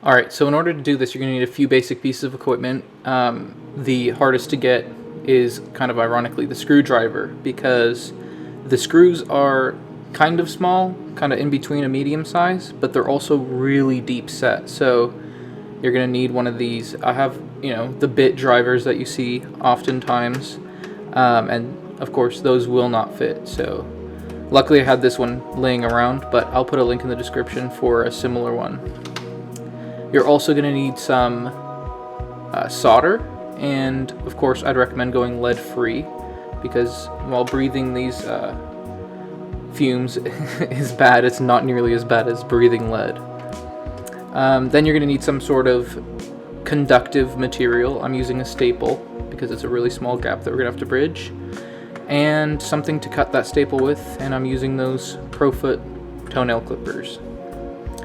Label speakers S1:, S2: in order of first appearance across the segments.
S1: Alright, so in order to do this, you're going to need a few basic pieces of equipment. The hardest to get is, kind of ironically, the screwdriver, because the screws are kind of small, kind of in between a medium size, but they're also really deep set. So you're going to need one of these. I have, the bit drivers that you see oftentimes, and of course those will not fit. So luckily I had this one laying around, but I'll put a link in the description for a similar one. You're also going to need some solder, and of course I'd recommend going lead free, because while breathing these fumes is bad, it's not nearly as bad as breathing lead. Then you're going to need some sort of conductive material. I'm using a staple because it's a really small gap that we're going to have to bridge, and something to cut that staple with, and I'm using those Profoot toenail clippers,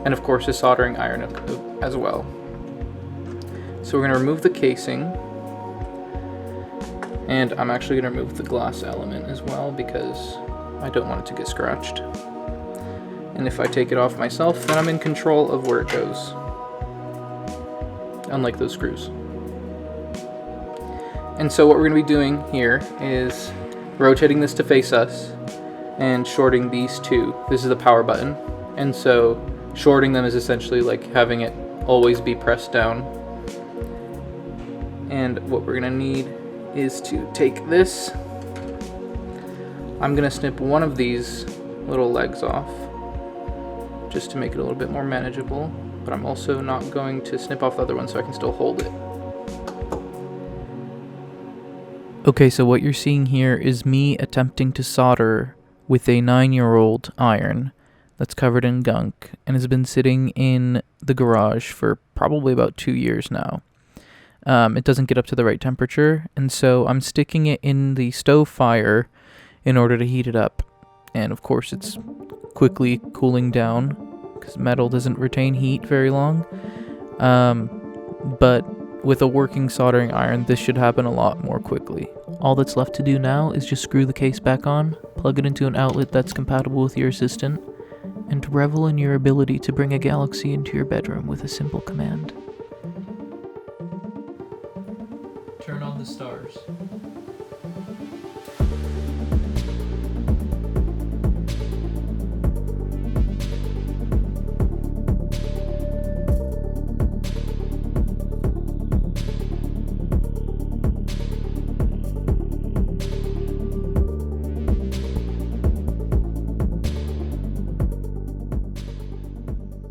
S1: and of course a soldering iron as well. So we're going to remove the casing, and I'm actually going to remove the glass element as well because I don't want it to get scratched. And if I take it off myself, then I'm in control of where it goes, unlike those screws. And so what we're going to be doing here is rotating this to face us and shorting these two. This is the power button, and so shorting them is essentially like having it always be pressed down. And what we're going to need is to take this. I'm going to snip one of these little legs off just to make it a little bit more manageable, but I'm also not going to snip off the other one so I can still hold it. Okay, so what you're seeing here is me attempting to solder with a 9-year-old iron that's covered in gunk and has been sitting in the garage for probably about 2 years now. It doesn't get up to the right temperature, and so I'm sticking it in the stove fire in order to heat it up. And of course it's quickly cooling down because metal doesn't retain heat very long. But with a working soldering iron, this should happen a lot more quickly. All that's left to do now is just screw the case back on, plug it into an outlet that's compatible with your assistant, and revel in your ability to bring a galaxy into your bedroom with a simple command. Turn on the stars.